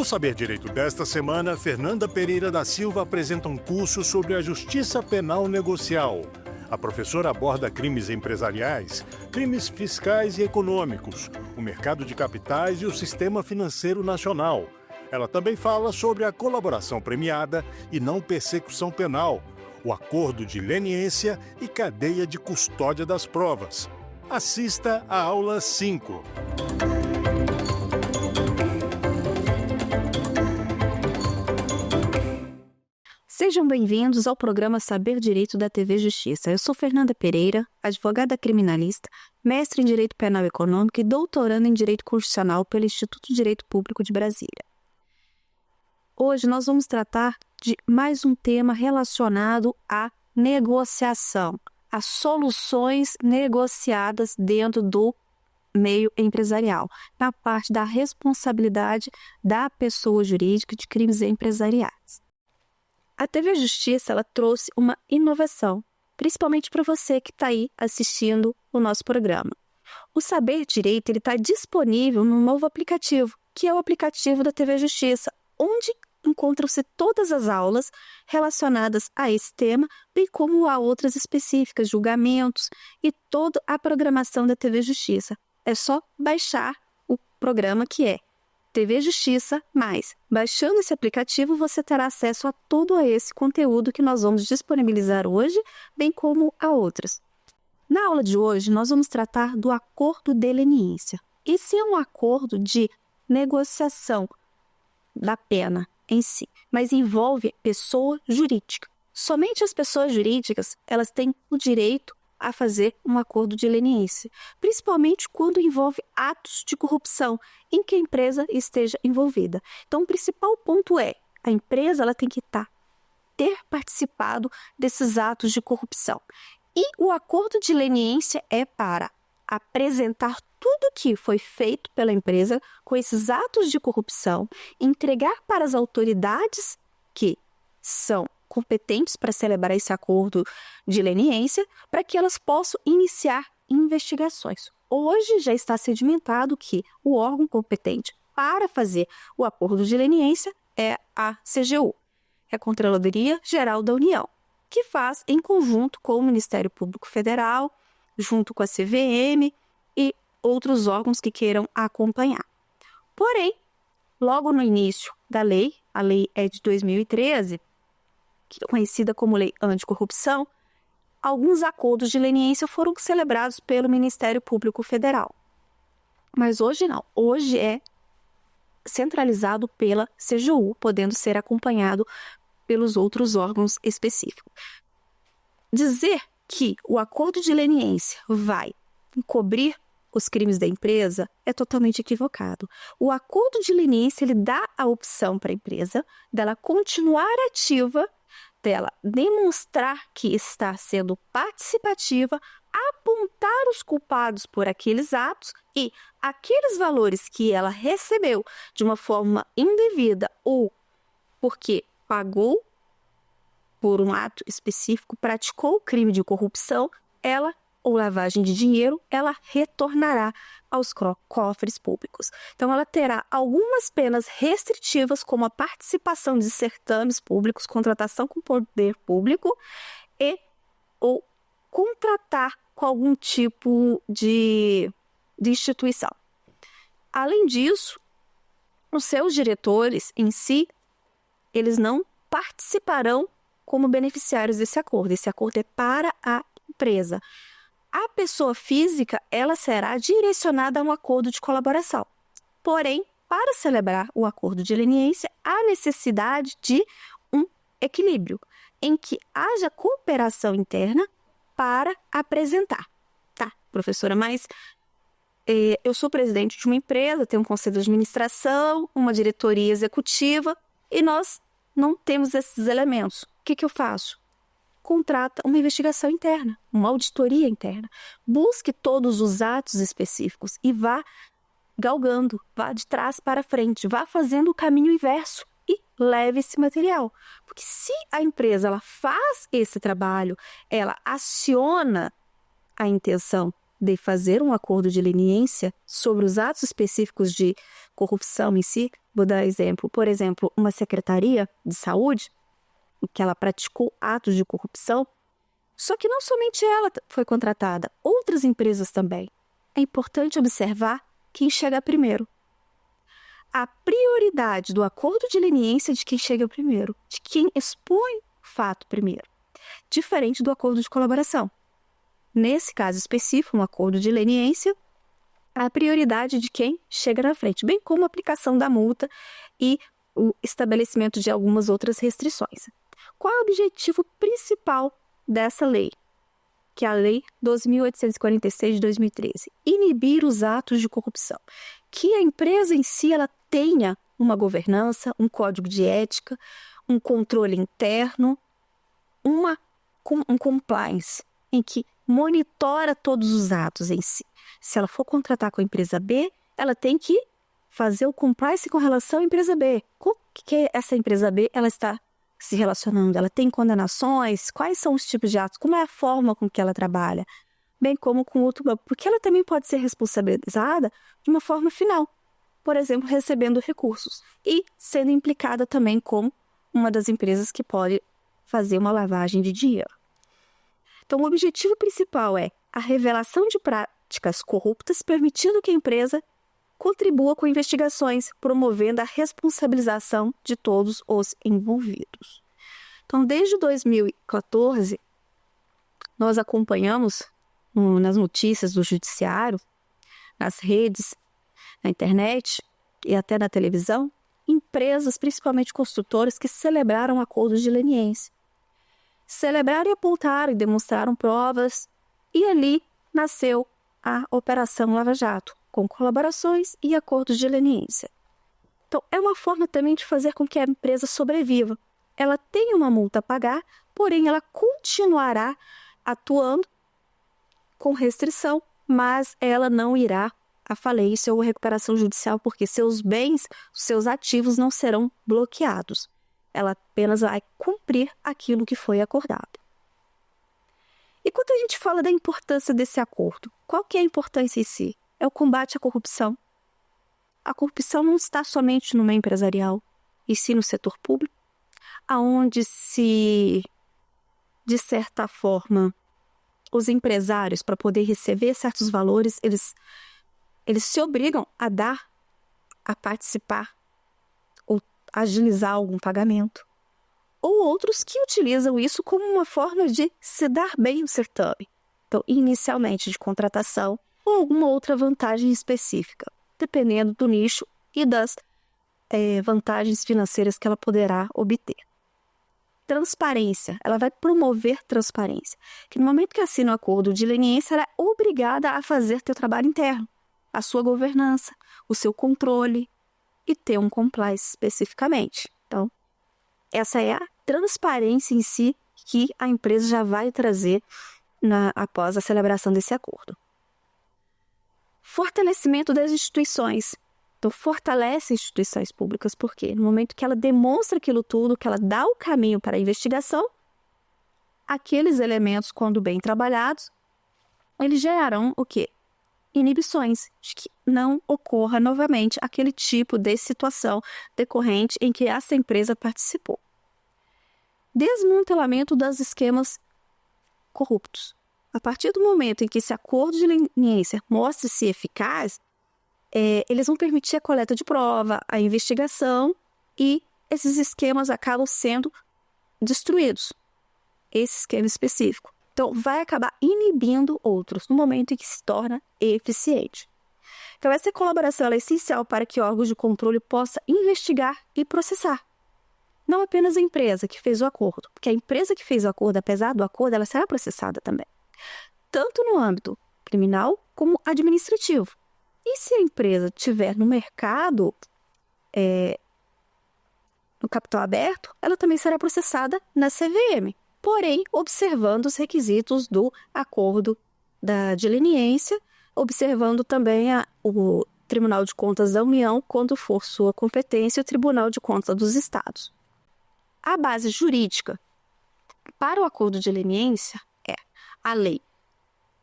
No Saber Direito desta semana, Fernanda Pereira da Silva apresenta um curso sobre a justiça penal negocial. A professora aborda crimes empresariais, crimes fiscais e econômicos, o mercado de capitais e o sistema financeiro nacional. Ela também fala sobre a colaboração premiada e não persecução penal, o acordo de leniência e cadeia de custódia das provas. Assista a aula 5. Sejam bem-vindos ao programa Saber Direito da TV Justiça. Eu sou Fernanda Pereira, advogada criminalista, mestre em Direito Penal Econômico e doutoranda em Direito Constitucional pelo Instituto de Direito Público de Brasília. Hoje nós vamos tratar de mais um tema relacionado à negociação, às soluções negociadas dentro do meio empresarial, na parte da responsabilidade da pessoa jurídica de crimes empresariais. A TV Justiça ela trouxe uma inovação, principalmente para você que está aí assistindo o nosso programa. O Saber Direito está disponível num novo aplicativo, que é o aplicativo da TV Justiça, onde encontram-se todas as aulas relacionadas a esse tema, bem como a outras específicas, julgamentos e toda a programação da TV Justiça. É só baixar o programa que é TV Justiça Mais. Baixando esse aplicativo, você terá acesso a todo esse conteúdo que nós vamos disponibilizar hoje, bem como a outras. Na aula de hoje, nós vamos tratar do acordo de leniência. Esse é um acordo de negociação da pena em si, mas envolve pessoa jurídica. Somente as pessoas jurídicas, elas têm o direito a fazer um acordo de leniência, principalmente quando envolve atos de corrupção em que a empresa esteja envolvida. Então, o principal ponto é, a empresa ela tem que ter participado desses atos de corrupção. E o acordo de leniência é para apresentar tudo o que foi feito pela empresa com esses atos de corrupção, entregar para as autoridades que são competentes para celebrar esse acordo de leniência, para que elas possam iniciar investigações. Hoje já está sedimentado que o órgão competente para fazer o acordo de leniência é a CGU, é a Controladoria Geral da União, que faz em conjunto com o Ministério Público Federal, junto com a CVM e outros órgãos que queiram acompanhar. Porém, logo no início da lei, a lei é de 2013, conhecida como Lei Anticorrupção, alguns acordos de leniência foram celebrados pelo Ministério Público Federal. Mas hoje não. Hoje é centralizado pela CGU, podendo ser acompanhado pelos outros órgãos específicos. Dizer que o acordo de leniência vai encobrir os crimes da empresa é totalmente equivocado. O acordo de leniência ele dá a opção para a empresa dela continuar ativa, dela demonstrar que está sendo participativa, apontar os culpados por aqueles atos e aqueles valores que ela recebeu de uma forma indevida ou porque pagou por um ato específico, praticou o crime de corrupção, ela ou lavagem de dinheiro, ela retornará aos cofres públicos. Então, ela terá algumas penas restritivas, como a participação de certames públicos, contratação com poder público e ou contratar com algum tipo de instituição. Além disso, os seus diretores em si, eles não participarão como beneficiários desse acordo. Esse acordo é para a empresa. A pessoa física, ela será direcionada a um acordo de colaboração. Porém, para celebrar o acordo de leniência, há necessidade de um equilíbrio, em que haja cooperação interna para apresentar. Tá, professora, mas eu sou presidente de uma empresa, tenho um conselho de administração, uma diretoria executiva, e nós não temos esses elementos. O que eu faço? Contrata uma investigação interna, uma auditoria interna. Busque todos os atos específicos e vá galgando, vá de trás para frente, vá fazendo o caminho inverso e leve esse material. Porque se a empresa ela faz esse trabalho, ela aciona a intenção de fazer um acordo de leniência sobre os atos específicos de corrupção em si, vou dar exemplo, por exemplo, uma secretaria de saúde, em que ela praticou atos de corrupção, só que não somente ela foi contratada, outras empresas também. É importante observar quem chega primeiro. A prioridade do acordo de leniência é de quem chega primeiro, de quem expõe o fato primeiro, diferente do acordo de colaboração. Nesse caso específico, um acordo de leniência, a prioridade de quem chega na frente, bem como a aplicação da multa e o estabelecimento de algumas outras restrições. Qual é o objetivo principal dessa lei? Que é a Lei 12.846 de 2013. Inibir os atos de corrupção. Que a empresa em si ela tenha uma governança, um código de ética, um controle interno, um compliance, em que monitora todos os atos em si. Se ela for contratar com a empresa B, ela tem que fazer o compliance com relação à empresa B. Com que essa empresa B ela está se relacionando? Ela tem condenações? Quais são os tipos de atos? Como é a forma com que ela trabalha? Bem como com outro banco. Porque ela também pode ser responsabilizada de uma forma final. Por exemplo, recebendo recursos. E sendo implicada também como uma das empresas que pode fazer uma lavagem de dinheiro. Então, o objetivo principal é a revelação de práticas corruptas, permitindo que a empresa contribua com investigações, promovendo a responsabilização de todos os envolvidos. Então, desde 2014, nós acompanhamos nas notícias do judiciário, nas redes, na internet e até na televisão, empresas, principalmente construtoras, que celebraram acordos de leniência. Celebraram e apontaram e demonstraram provas, e ali nasceu a Operação Lava Jato, com colaborações e acordos de leniência. Então, é uma forma também de fazer com que a empresa sobreviva. Ela tem uma multa a pagar, porém ela continuará atuando com restrição, mas ela não irá à falência ou recuperação judicial, porque seus bens, seus ativos não serão bloqueados. Ela apenas vai cumprir aquilo que foi acordado. E quando a gente fala da importância desse acordo, qual que é a importância em si? É o combate à corrupção. A corrupção não está somente no meio empresarial, e sim no setor público, aonde se, de certa forma, os empresários, para poder receber certos valores, eles se obrigam a dar, a participar, ou agilizar algum pagamento. Ou outros que utilizam isso como uma forma de se dar bem no certame. Então, inicialmente de contratação ou alguma outra vantagem específica, dependendo do nicho e das vantagens financeiras que ela poderá obter. Transparência, ela vai promover transparência, que no momento que assina o acordo de leniência, ela é obrigada a fazer seu trabalho interno, a sua governança, o seu controle e ter um compliance especificamente. Então, essa é a transparência em si que a empresa já vai trazer após a celebração desse acordo. Fortalecimento das instituições. Então, fortalece instituições públicas, porque no momento que ela demonstra aquilo tudo, que ela dá o caminho para a investigação, aqueles elementos, quando bem trabalhados, eles gerarão o quê? Inibições, de que não ocorra novamente aquele tipo de situação decorrente em que essa empresa participou. Desmantelamento dos esquemas corruptos. A partir do momento em que esse acordo de leniência mostre-se eficaz, eles vão permitir a coleta de prova, a investigação, e esses esquemas acabam sendo destruídos. Esse esquema específico. Então, vai acabar inibindo outros no momento em que se torna eficiente. Então, essa colaboração é essencial para que órgãos de controle possam investigar e processar. Não apenas a empresa que fez o acordo, porque a empresa que fez o acordo, apesar do acordo, ela será processada também. Tanto no âmbito criminal como administrativo. E se a empresa estiver no mercado, no capital aberto, ela também será processada na CVM. Porém, observando os requisitos do acordo de leniência, observando também o Tribunal de Contas da União, quando for sua competência, e o Tribunal de Contas dos Estados. A base jurídica para o acordo de leniência é a Lei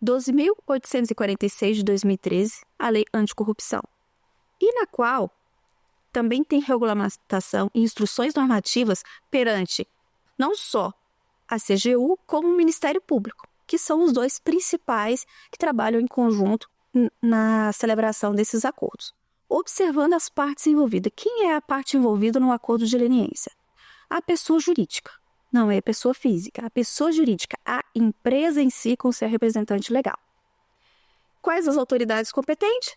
12.846 de 2013, a Lei Anticorrupção, e na qual também tem regulamentação e instruções normativas perante não só a CGU, como o Ministério Público, que são os dois principais que trabalham em conjunto na celebração desses acordos. Observando as partes envolvidas. Quem é a parte envolvida no acordo de leniência? A pessoa jurídica. Não é a pessoa física. A pessoa jurídica, a empresa em si com seu representante legal. Quais as autoridades competentes?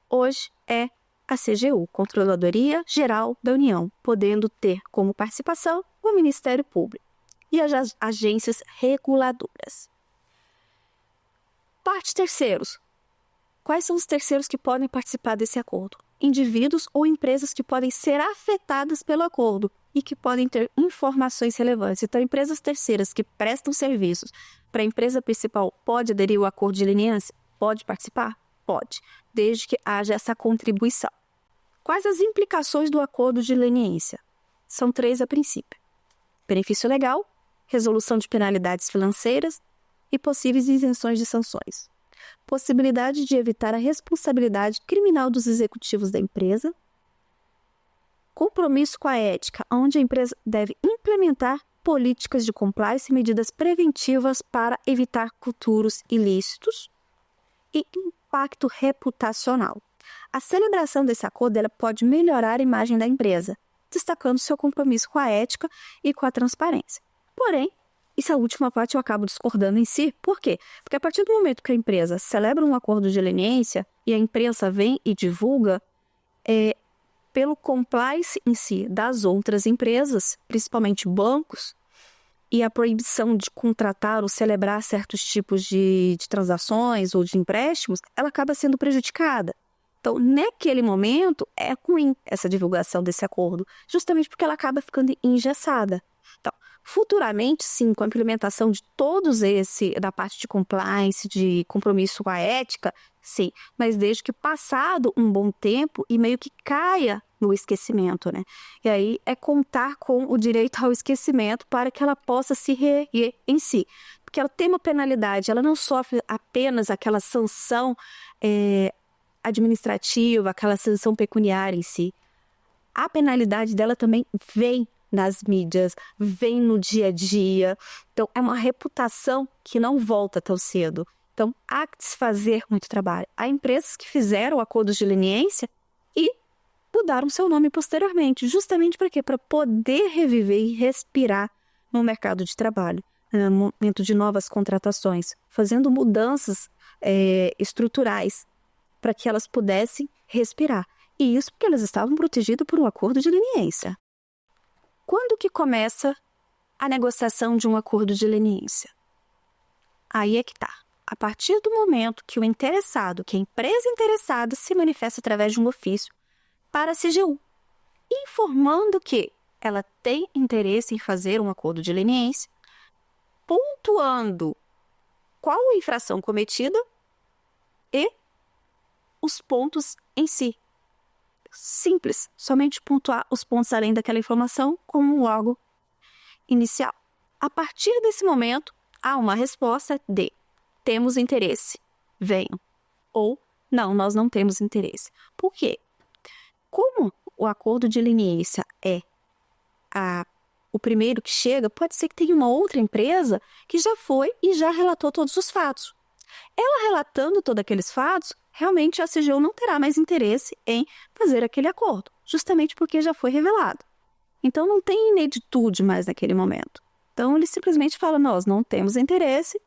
Hoje é a CGU, Controladoria Geral da União, podendo ter como participação o Ministério Público e as agências reguladoras. Parte terceiros. Quais são os terceiros que podem participar desse acordo? Indivíduos ou empresas que podem ser afetadas pelo acordo e que podem ter informações relevantes. Então, empresas terceiras que prestam serviços para a empresa principal pode aderir ao acordo de leniência? Pode participar? Pode, desde que haja essa contribuição. Quais as implicações do acordo de leniência? São 3 a princípio. Benefício legal, resolução de penalidades financeiras e possíveis isenções de sanções. Possibilidade de evitar a responsabilidade criminal dos executivos da empresa. Compromisso com a ética, onde a empresa deve implementar políticas de compliance e medidas preventivas para evitar futuros ilícitos. E impacto reputacional. A celebração desse acordo ela pode melhorar a imagem da empresa, destacando seu compromisso com a ética e com a transparência. Porém, essa última parte eu acabo discordando em si. Por quê? Porque a partir do momento que a empresa celebra um acordo de leniência e a imprensa vem e divulga, pelo compliance em si das outras empresas, principalmente bancos, e a proibição de contratar ou celebrar certos tipos de transações ou de empréstimos, ela acaba sendo prejudicada. Então, naquele momento, é ruim essa divulgação desse acordo, justamente porque ela acaba ficando engessada. Então, futuramente, sim, com a implementação de todos da parte de compliance, de compromisso com a ética, sim, mas desde que passado um bom tempo e meio que caia no esquecimento, né? E aí é contar com o direito ao esquecimento para que ela possa se reerguer em si. Porque ela tem uma penalidade, ela não sofre apenas aquela sanção administrativa, aquela sanção pecuniária em si. A penalidade dela também vem nas mídias, vem no dia a dia. Então, é uma reputação que não volta tão cedo. Então, há que se fazer muito trabalho. Há empresas que fizeram acordos de leniência e mudaram seu nome posteriormente. Justamente para quê? Para poder reviver e respirar no mercado de trabalho, no momento de novas contratações, fazendo mudanças estruturais para que elas pudessem respirar. E isso porque elas estavam protegidas por um acordo de leniência. Quando que começa a negociação de um acordo de leniência? Aí é que está. A partir do momento que o interessado, que a empresa interessada se manifesta através de um ofício para a CGU, informando que ela tem interesse em fazer um acordo de leniência, pontuando qual a infração cometida e os pontos em si. Simples, somente pontuar os pontos além daquela informação como logo inicial. A partir desse momento, há uma resposta de temos interesse, venham. Ou não, nós não temos interesse. Por quê? Como o acordo de leniência é o primeiro que chega, pode ser que tenha uma outra empresa que já foi e já relatou todos os fatos. Ela relatando todos aqueles fatos, realmente a CGU não terá mais interesse em fazer aquele acordo, justamente porque já foi revelado. Então não tem ineditude mais naquele momento. Então ele simplesmente fala, nós não temos interesse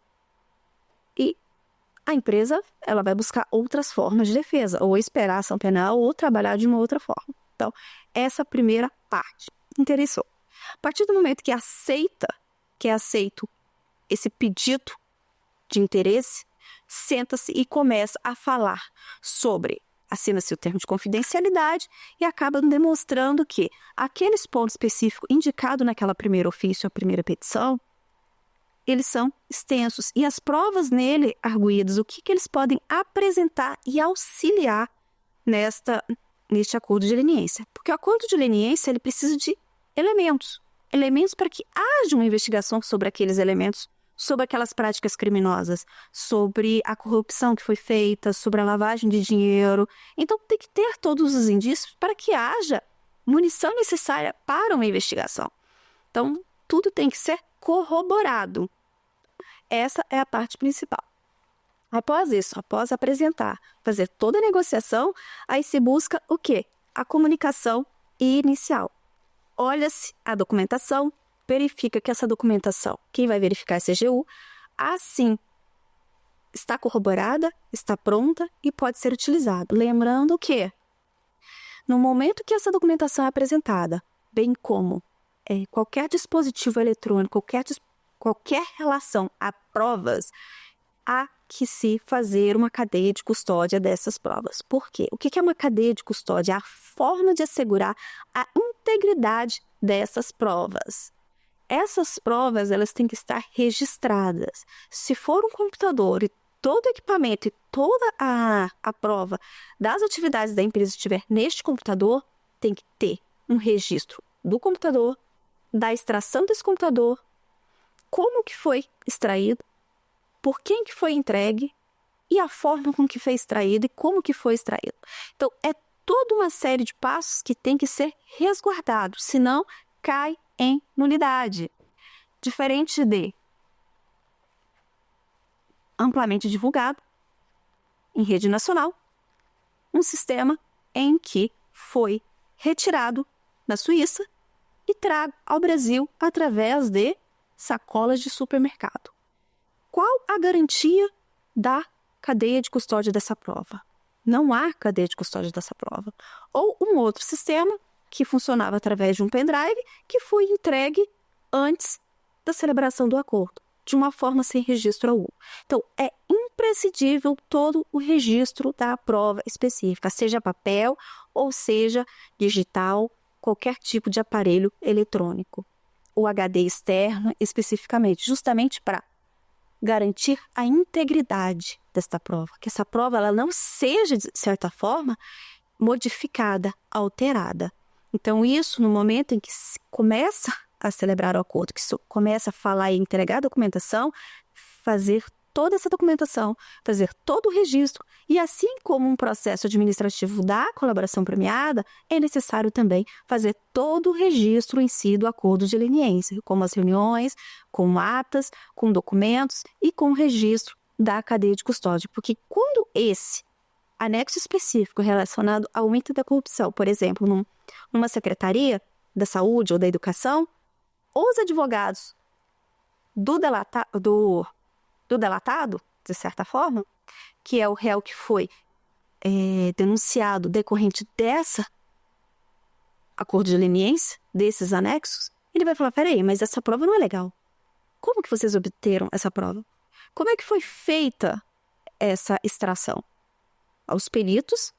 e a empresa ela vai buscar outras formas de defesa, ou esperar a ação penal, ou trabalhar de uma outra forma. Então, essa primeira parte interessou. A partir do momento que é aceito esse pedido de interesse, senta-se e começa a falar sobre, assina-se o termo de confidencialidade e acaba demonstrando que aqueles pontos específicos indicados naquela primeira ofício, a primeira petição, eles são extensos e as provas nele arguídas, o que eles podem apresentar e auxiliar neste acordo de leniência. Porque o acordo de leniência ele precisa de elementos para que haja uma investigação sobre aqueles elementos sobre aquelas práticas criminosas, sobre a corrupção que foi feita, sobre a lavagem de dinheiro. Então, tem que ter todos os indícios para que haja munição necessária para uma investigação. Então, tudo tem que ser corroborado. Essa é a parte principal. Após isso, após apresentar, fazer toda a negociação, aí se busca o quê? A comunicação inicial. Olha-se a documentação, verifica que essa documentação, quem vai verificar é a CGU, assim, está corroborada, está pronta e pode ser utilizada. Lembrando que, no momento que essa documentação é apresentada, bem como qualquer dispositivo eletrônico, qualquer relação a provas, há que se fazer uma cadeia de custódia dessas provas. Por quê? O que é uma cadeia de custódia? É a forma de assegurar a integridade dessas provas. Essas provas, elas têm que estar registradas. Se for um computador e todo o equipamento e toda a prova das atividades da empresa estiver neste computador, tem que ter um registro do computador, da extração desse computador, como que foi extraído, por quem que foi entregue e a forma com que foi extraído e como que foi extraído. Então, é toda uma série de passos que tem que ser resguardado, senão cai em nulidade. Diferente de amplamente divulgado em rede nacional, um sistema em que foi retirado da Suíça e trago ao Brasil através de sacolas de supermercado. Qual a garantia da cadeia de custódia dessa prova? Não há cadeia de custódia dessa prova. Ou um outro sistema que funcionava através de um pendrive que foi entregue antes da celebração do acordo, de uma forma sem registro algum. Então, é imprescindível todo o registro da prova específica, seja papel ou seja digital, qualquer tipo de aparelho eletrônico. O HD externo, especificamente, justamente para garantir a integridade desta prova, que essa prova ela não seja, de certa forma, modificada, alterada. Então, isso, no momento em que se começa a celebrar o acordo, que se começa a falar e entregar a documentação, fazer toda essa documentação, fazer todo o registro, e assim como um processo administrativo da colaboração premiada, é necessário também fazer todo o registro em si do acordo de leniência, como as reuniões, com atas, com documentos e com o registro da cadeia de custódia. Porque quando esse anexo específico relacionado ao aumento da corrupção, por exemplo, numa secretaria da saúde ou da educação, os advogados do delatado, de certa forma, que é o réu que foi denunciado decorrente dessa acordo de leniência, desses anexos, ele vai falar, peraí, mas essa prova não é legal. Como que vocês obteram essa prova? Como é que foi feita essa extração? Os peritos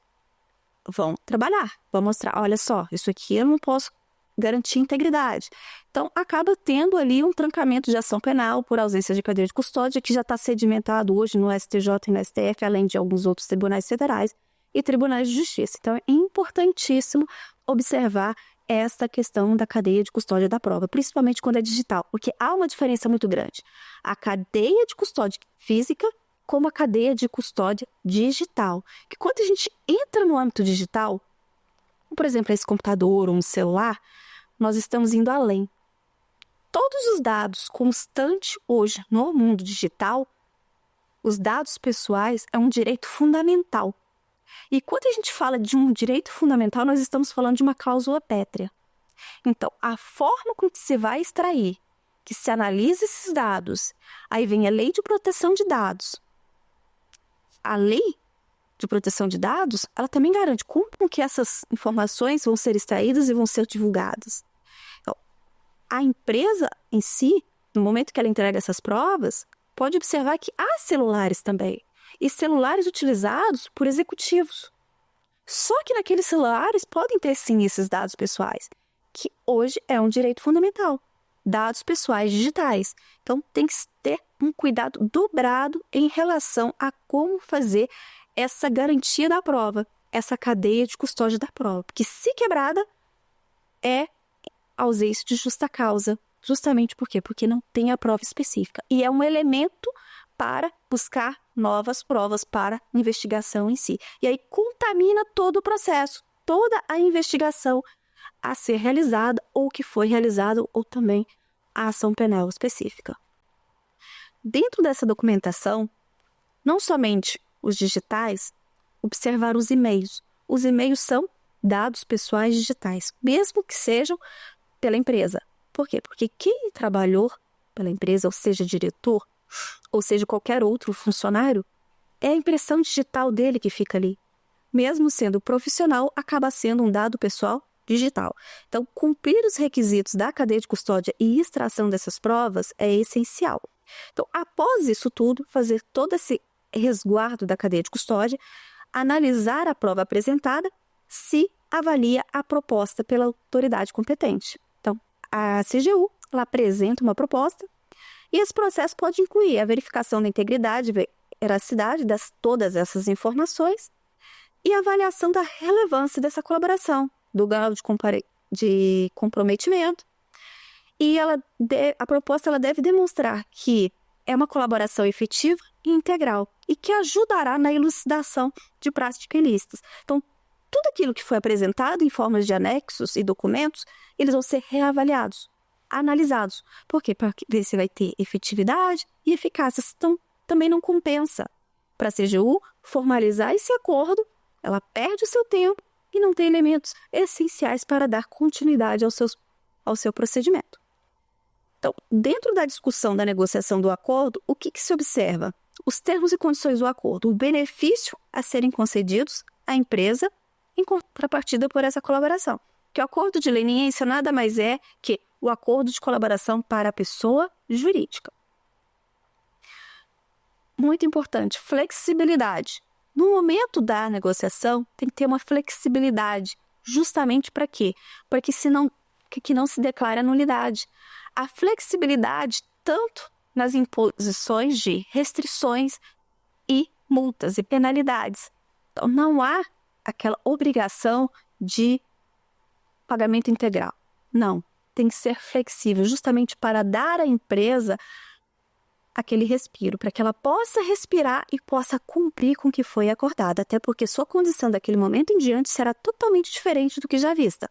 vão trabalhar, vão mostrar, olha só, isso aqui eu não posso garantir integridade. Então, acaba tendo ali um trancamento de ação penal por ausência de cadeia de custódia, que já está sedimentado hoje no STJ e no STF, além de alguns outros tribunais federais e tribunais de justiça. Então, é importantíssimo observar esta questão da cadeia de custódia da prova, principalmente quando é digital, porque há uma diferença muito grande. A cadeia de custódia física como a cadeia de custódia digital. Que quando a gente entra no âmbito digital, por exemplo, esse computador ou um celular, nós estamos indo além. Todos os dados constantes hoje no mundo digital, os dados pessoais é um direito fundamental. E quando a gente fala de um direito fundamental, nós estamos falando de uma cláusula pétrea. Então, a forma com que se vai extrair, que se analisa esses dados, aí vem a Lei de Proteção de Dados. A Lei de Proteção de Dados, ela também garante como que essas informações vão ser extraídas e vão ser divulgadas. Então, a empresa em si, no momento que ela entrega essas provas, pode observar que há celulares também, e celulares utilizados por executivos. Só que naqueles celulares podem ter sim esses dados pessoais, que hoje é um direito fundamental, dados pessoais digitais. Então, tem que ter um cuidado dobrado em relação a como fazer essa garantia da prova, essa cadeia de custódia da prova. Porque se quebrada, é ausência de justa causa, Justamente por quê? Porque não tem a prova específica. E é um elemento para buscar novas provas para a investigação em si. E aí contamina todo o processo, toda a investigação a ser realizada ou que foi realizada ou também a ação penal específica. Dentro dessa documentação, não somente os digitais, observar os e-mails. Os e-mails são dados pessoais digitais, mesmo que sejam pela empresa. Por quê? Porque quem trabalhou pela empresa, ou seja, diretor, ou seja, qualquer outro funcionário, é a impressão digital dele que fica ali. Mesmo sendo profissional, acaba sendo um dado pessoal digital. Então, cumprir os requisitos da cadeia de custódia e extração dessas provas é essencial. Então, após isso tudo, fazer todo esse resguardo da cadeia de custódia, analisar a prova apresentada, se avalia a proposta pela autoridade competente. Então, a CGU, ela apresenta uma proposta e esse processo pode incluir a verificação da integridade e veracidade de todas essas informações e a avaliação da relevância dessa colaboração, do grau de comprometimento. E a proposta ela deve demonstrar que é uma colaboração efetiva e integral e que ajudará na elucidação de práticas ilícitas. Então, tudo aquilo que foi apresentado em formas de anexos e documentos, eles vão ser reavaliados, analisados. Por quê? Para ver se vai ter efetividade e eficácia. Então, também não compensa para a CGU formalizar esse acordo, ela perde o seu tempo e não tem elementos essenciais para dar continuidade ao seu procedimento. Então, dentro da discussão da negociação do acordo, o que se observa? Os termos e condições do acordo, o benefício a serem concedidos à empresa em contrapartida por essa colaboração. Que o acordo de leniência nada mais é que o acordo de colaboração para a pessoa jurídica. Muito importante, flexibilidade. No momento da negociação, tem que ter uma flexibilidade. Justamente para quê? Para que não se declare a nulidade. A flexibilidade tanto nas imposições de restrições e multas e penalidades. Então, não há aquela obrigação de pagamento integral. Não, tem que ser flexível, justamente para dar à empresa aquele respiro, para que ela possa respirar e possa cumprir com o que foi acordado, até porque sua condição daquele momento em diante será totalmente diferente do que já vista.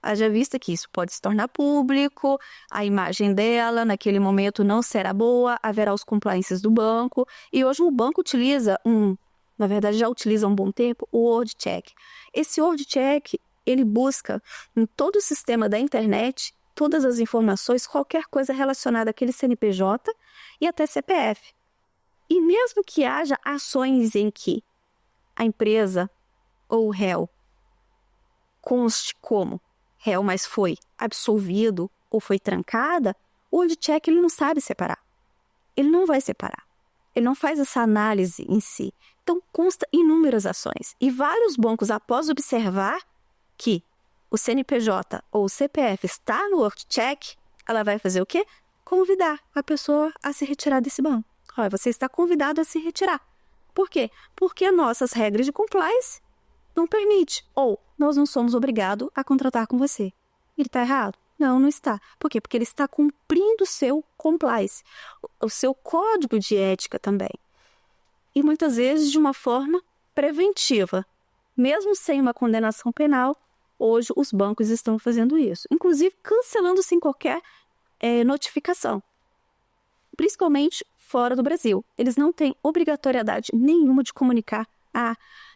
Haja vista que isso pode se tornar público, a imagem dela naquele momento não será boa, haverá os compliances do banco, e hoje o banco utiliza na verdade já utiliza há um bom tempo, o Word Check. Esse Word Check, ele busca em todo o sistema da internet todas as informações, qualquer coisa relacionada àquele CNPJ e até CPF. E mesmo que haja ações em que a empresa ou o réu conste como réu, mas foi absolvido ou foi trancada, o Word Check ele não sabe separar. Ele não vai separar. Ele não faz essa análise em si. Então, consta inúmeras ações. E vários bancos, após observar que o CNPJ ou o CPF está no Word Check, ela vai fazer o quê? Convidar a pessoa a se retirar desse banco. Olha, você está convidado a se retirar. Por quê? Porque nossas regras de compliance não permite. Ou nós não somos obrigados a contratar com você. Ele está errado? Não, não está. Por quê? Porque ele está cumprindo o seu compliance, o seu código de ética também. E muitas vezes de uma forma preventiva. Mesmo sem uma condenação penal, hoje os bancos estão fazendo isso. Inclusive cancelando sem qualquer notificação. Principalmente fora do Brasil. Eles não têm obrigatoriedade nenhuma de comunicar a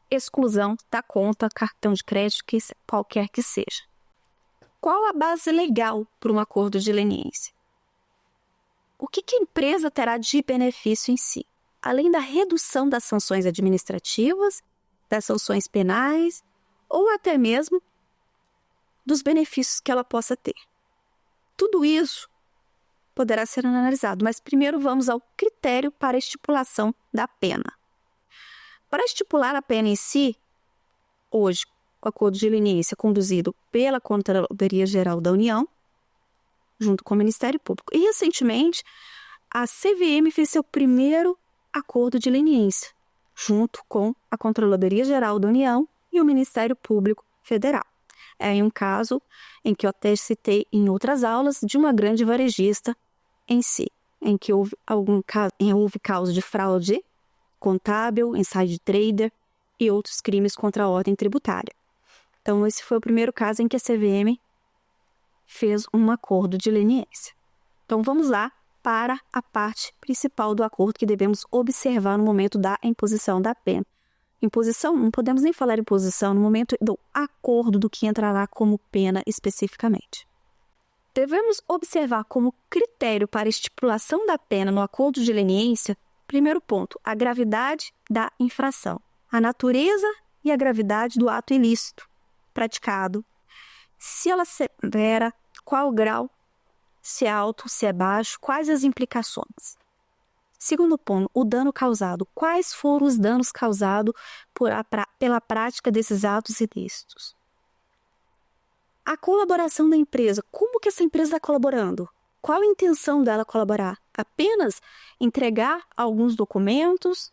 exclusão da conta, cartão de crédito, qualquer que seja. Qual a base legal para um acordo de leniência? O que a empresa terá de benefício em si? Além da redução das sanções administrativas, das sanções penais, ou até mesmo dos benefícios que ela possa ter. Tudo isso poderá ser analisado, mas primeiro vamos ao critério para a estipulação da pena. Para estipular a pena em si, hoje, o acordo de leniência conduzido pela Controladoria Geral da União, junto com o Ministério Público. E, recentemente, a CVM fez seu primeiro acordo de leniência, junto com a Controladoria Geral da União e o Ministério Público Federal. é em um caso em que eu até citei em outras aulas de uma grande varejista em si, em que houve casos de fraude contábil, inside trader e outros crimes contra a ordem tributária. Então, esse foi o primeiro caso em que a CVM fez um acordo de leniência. Então, vamos lá para a parte principal do acordo que devemos observar no momento da imposição da pena. Imposição, não podemos nem falar imposição no momento do acordo do que entrará como pena especificamente. Devemos observar como critério para estipulação da pena no acordo de leniência, primeiro ponto, a gravidade da infração, a natureza e a gravidade do ato ilícito praticado, se ela é severa, qual o grau, se é alto, se é baixo, quais as implicações. Segundo ponto, o dano causado. Quais foram os danos causados pela prática desses atos ilícitos? A colaboração da empresa. Como que essa empresa está colaborando? Qual a intenção dela colaborar? Apenas entregar alguns documentos?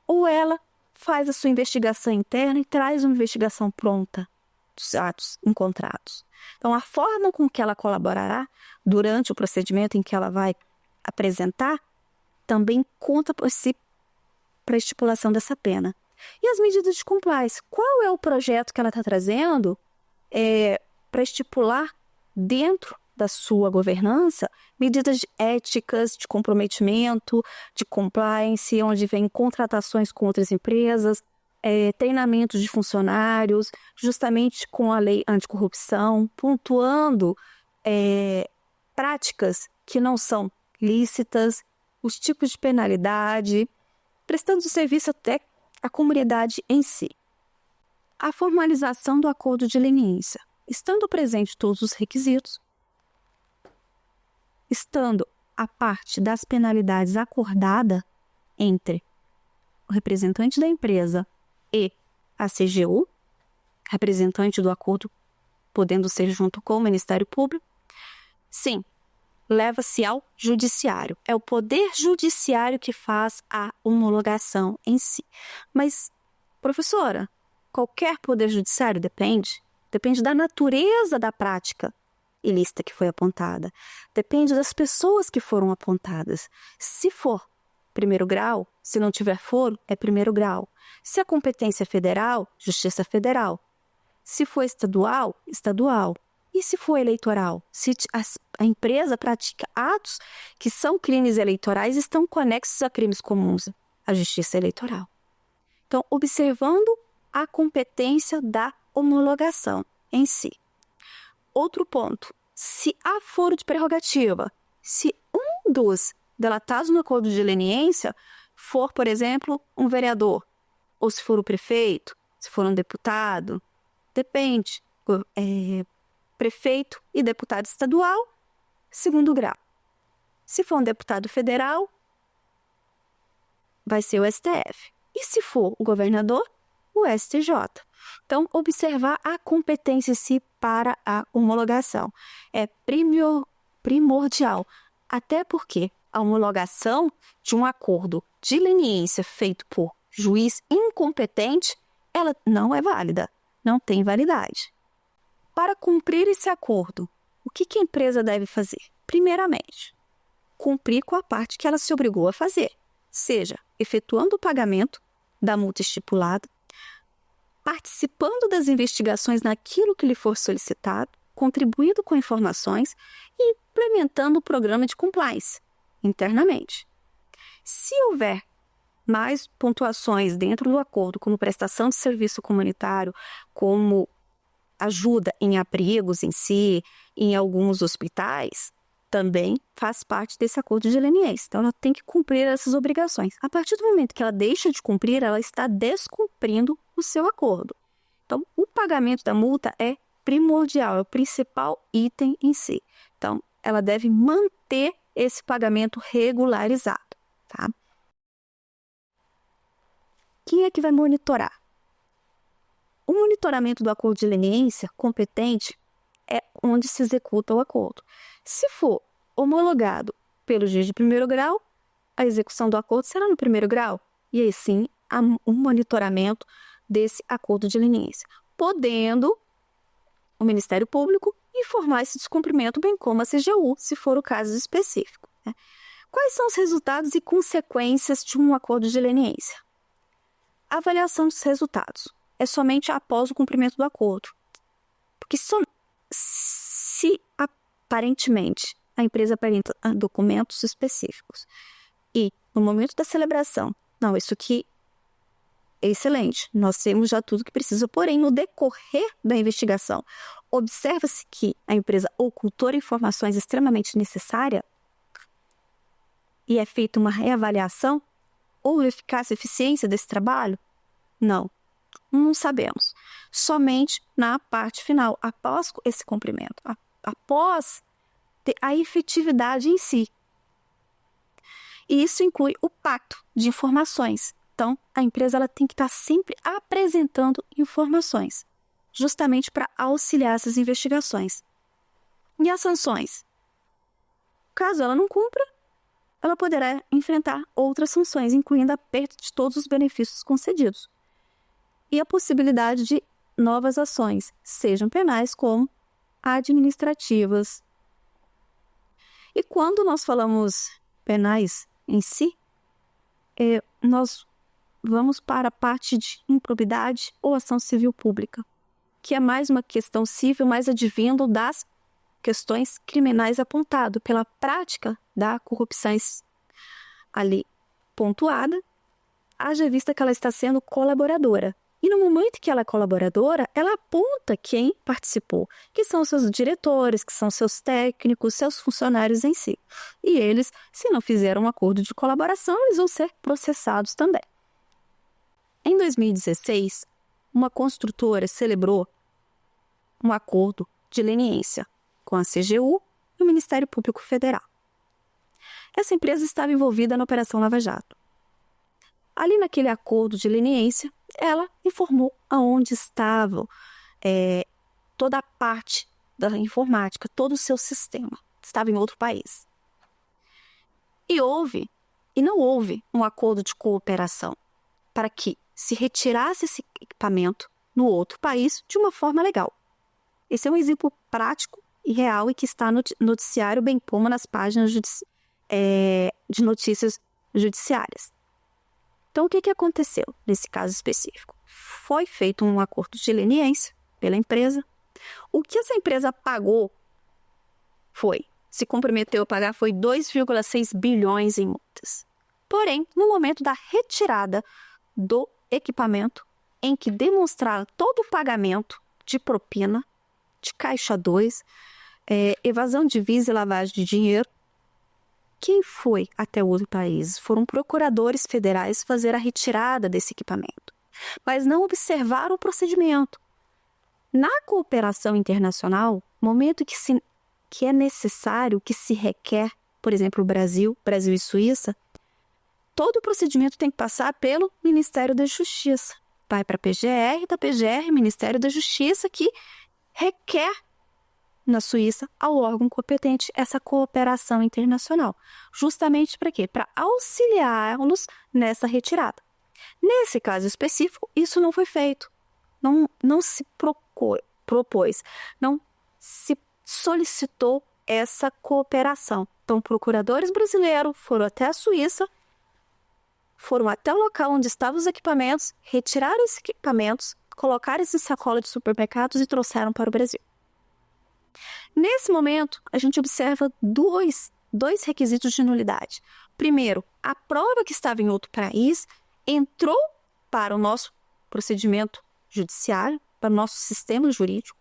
Ou ela faz a sua investigação interna e traz uma investigação pronta dos atos encontrados? Então, a forma com que ela colaborará durante o procedimento em que ela vai apresentar também conta por si para a estipulação dessa pena. E as medidas de compliance? Qual é o projeto que ela está trazendo para estipular dentro da sua governança medidas éticas, de comprometimento, de compliance, onde vem contratações com outras empresas, treinamentos de funcionários, justamente com a lei anticorrupção, pontuando práticas que não são lícitas, os tipos de penalidade, prestando serviço até à comunidade em si. A formalização do acordo de leniência. Estando presente todos os requisitos, estando a parte das penalidades acordada entre o representante da empresa e a CGU, representante do acordo podendo ser junto com o Ministério Público, sim, leva-se ao judiciário. É o poder judiciário que faz a homologação em si. Mas, professora, qualquer poder judiciário depende da natureza da prática ilícita que foi apontada, depende das pessoas que foram apontadas. Se for primeiro grau, se não tiver foro, é primeiro grau. Se a competência é federal, Justiça Federal. Se for estadual, estadual. E se for eleitoral? Se a empresa pratica atos que são crimes eleitorais e estão conexos a crimes comuns, a Justiça Eleitoral. Então, observando a competência da homologação em si. Outro ponto, se há foro de prerrogativa, se um dos delatados no acordo de leniência for, por exemplo, um vereador, ou se for o prefeito, se for um deputado, depende, prefeito e deputado estadual, segundo grau. Se for um deputado federal, vai ser o STF. E se for o governador, o STJ. Então, observar a competência em si para a homologação é primordial, até porque a homologação de um acordo de leniência feito por juiz incompetente, ela não é válida, não tem validade. Para cumprir esse acordo, o que a empresa deve fazer? Primeiramente, cumprir com a parte que ela se obrigou a fazer, seja efetuando o pagamento da multa estipulada, participando das investigações naquilo que lhe for solicitado, contribuindo com informações e implementando o programa de compliance internamente. Se houver mais pontuações dentro do acordo, como prestação de serviço comunitário, como ajuda em abrigos em si, em alguns hospitais, também faz parte desse acordo de leniência. Então, ela tem que cumprir essas obrigações. A partir do momento que ela deixa de cumprir, ela está descumprindo o seu acordo. Então, o pagamento da multa é primordial, é o principal item em si. Então, ela deve manter esse pagamento regularizado, tá? Quem é que vai monitorar? O monitoramento do acordo de leniência competente é onde se executa o acordo. Se for homologado pelo juiz de primeiro grau, a execução do acordo será no primeiro grau. E aí sim, há um monitoramento desse acordo de leniência. Podendo o Ministério Público informar esse descumprimento, bem como a CGU, se for o caso específico, né? Quais são os resultados e consequências de um acordo de leniência? A avaliação dos resultados é somente após o cumprimento do acordo. Porque se aparentemente a empresa apresenta documentos específicos e no momento da celebração, não, isso aqui é excelente, nós temos já tudo que precisa, porém no decorrer da investigação, observa-se que a empresa ocultou informações extremamente necessárias e é feita uma reavaliação, houve eficácia e eficiência desse trabalho? Não sabemos. Somente na parte final, após esse cumprimento, após a efetividade em si. E isso inclui o pacto de informações. Então, a empresa ela tem que estar sempre apresentando informações, justamente para auxiliar essas investigações. E as sanções? Caso ela não cumpra, ela poderá enfrentar outras sanções, incluindo a perda de todos os benefícios concedidos. E a possibilidade de novas ações, sejam penais como administrativas. E quando nós falamos penais em si, nós vamos para a parte de improbidade ou ação civil pública, que é mais uma questão civil, mais advindo das questões criminais apontado pela prática da corrupção ali pontuada, haja vista que ela está sendo colaboradora. E no momento que ela é colaboradora, ela aponta quem participou, que são seus diretores, que são seus técnicos, seus funcionários em si. E eles, se não fizeram um acordo de colaboração, eles vão ser processados também. Em 2016, uma construtora celebrou um acordo de leniência com a CGU e o Ministério Público Federal. Essa empresa estava envolvida na Operação Lava Jato. Ali naquele acordo de leniência, ela informou aonde estava toda a parte da informática, todo o seu sistema. Estava em outro país. E não houve um acordo de cooperação para que se retirasse esse equipamento no outro país de uma forma legal. Esse é um exemplo prático e real e que está no noticiário, bem como nas páginas de notícias judiciárias. Então, o que aconteceu nesse caso específico? Foi feito um acordo de leniência pela empresa. O que essa empresa pagou se comprometeu a pagar, foi 2,6 bilhões em multas. Porém, no momento da retirada do equipamento, em que demonstraram todo o pagamento de propina, de caixa 2, evasão de divisa e lavagem de dinheiro, quem foi até o outro país? Foram procuradores federais fazer a retirada desse equipamento, mas não observaram o procedimento. Na cooperação internacional, momento que é necessário, que se requer, por exemplo, o Brasil e Suíça, todo o procedimento tem que passar pelo Ministério da Justiça. Vai para a PGR, da PGR, Ministério da Justiça, que requer na Suíça ao órgão competente essa cooperação internacional. Justamente para quê? Para auxiliá-los nessa retirada. Nesse caso específico, isso não foi feito. Não se propôs, não se solicitou essa cooperação. Então, procuradores brasileiros foram até a Suíça, foram até o local onde estavam os equipamentos, retiraram esses equipamentos, colocaram esses sacolas de supermercados e trouxeram para o Brasil. Nesse momento, a gente observa dois requisitos de nulidade. Primeiro, a prova que estava em outro país entrou para o nosso procedimento judiciário, para o nosso sistema jurídico,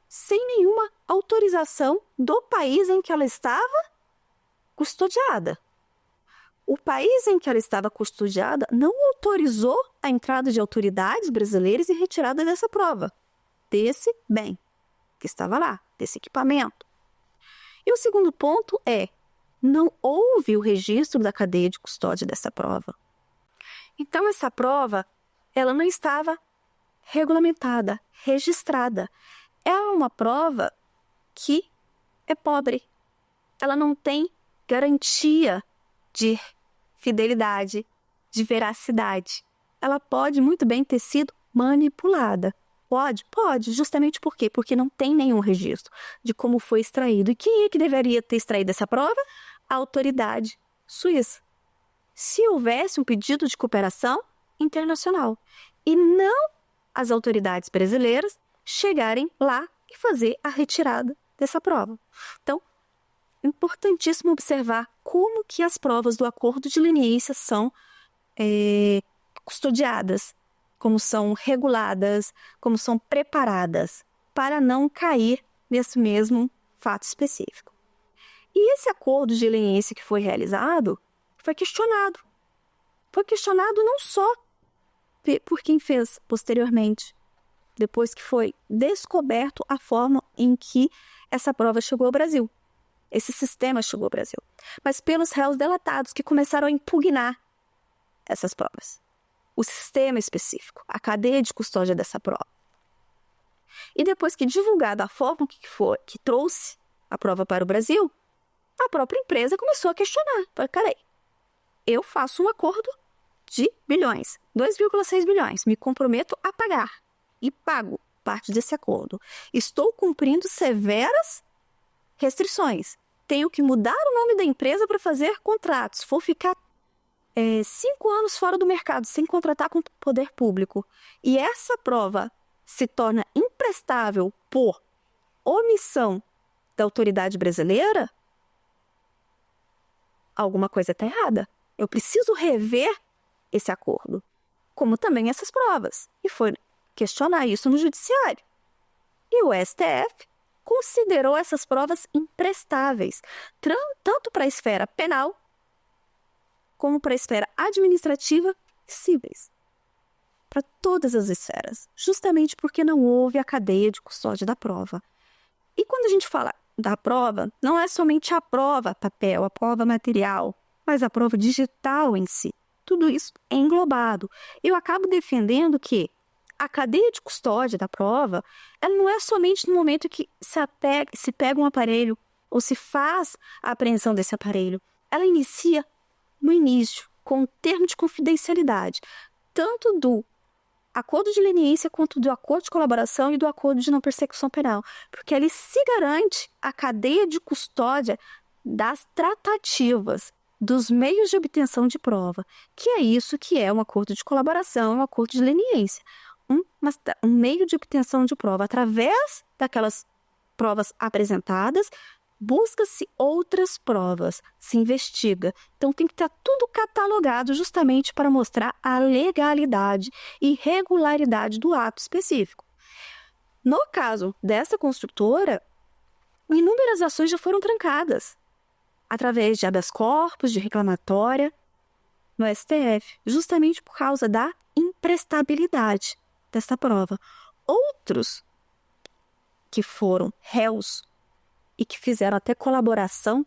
sem nenhuma autorização do país em que ela estava custodiada. O país em que ela estava custodiada não autorizou a entrada de autoridades brasileiras e retirada dessa prova, desse bem que estava lá, desse equipamento. E o segundo ponto não houve o registro da cadeia de custódia dessa prova. Então, essa prova, ela não estava regulamentada, registrada. É uma prova que é pobre. Ela não tem garantia de fidelidade, de veracidade. Ela pode muito bem ter sido manipulada. Pode? Pode. Justamente por quê? Porque não tem nenhum registro de como foi extraído. E quem é que deveria ter extraído essa prova? A autoridade suíça. Se houvesse um pedido de cooperação internacional. E não as autoridades brasileiras chegarem lá e fazer a retirada dessa prova. Então, é importantíssimo observar como que as provas do acordo de leniência são custodiadas, como são reguladas, como são preparadas, para não cair nesse mesmo fato específico. E esse acordo de leniência que foi realizado foi questionado. Foi questionado não só por quem fez posteriormente, depois que foi descoberto a forma em que essa prova chegou ao Brasil. Esse sistema chegou ao Brasil. Mas pelos réus delatados que começaram a impugnar essas provas. O sistema específico, a cadeia de custódia dessa prova. E depois que divulgada a forma que trouxe a prova para o Brasil, a própria empresa começou a questionar. Falei, peraí, eu faço um acordo de bilhões, 2,6 bilhões, me comprometo a pagar e pago parte desse acordo. Estou cumprindo severas restrições. Tenho que mudar o nome da empresa para fazer contratos. Vou ficar 5 anos fora do mercado sem contratar com o poder público. E essa prova se torna imprestável por omissão da autoridade brasileira. Alguma coisa está errada. Eu preciso rever esse acordo, como também essas provas. E foi questionar isso no judiciário. E o STF considerou essas provas imprestáveis, tanto para a esfera penal, como para a esfera administrativa e cíveis. Para todas as esferas, justamente porque não houve a cadeia de custódia da prova. E quando a gente fala da prova, não é somente a prova papel, a prova material, mas a prova digital em si. Tudo isso é englobado. Eu acabo defendendo que a cadeia de custódia da prova, ela não é somente no momento que se pega um aparelho ou se faz a apreensão desse aparelho. Ela inicia no início, com o termo de confidencialidade, tanto do acordo de leniência quanto do acordo de colaboração e do acordo de não persecução penal, porque ali se garante a cadeia de custódia das tratativas, dos meios de obtenção de prova, que é isso que é um acordo de colaboração, um acordo de leniência. Um meio de obtenção de prova. Através daquelas provas apresentadas, busca-se outras provas, se investiga. Então tem que estar tudo catalogado justamente para mostrar a legalidade e regularidade do ato específico. No caso dessa construtora, inúmeras ações já foram trancadas através de habeas corpus, de reclamatória no STF, justamente por causa da imprestabilidade dessa prova. Outros que foram réus e que fizeram até colaboração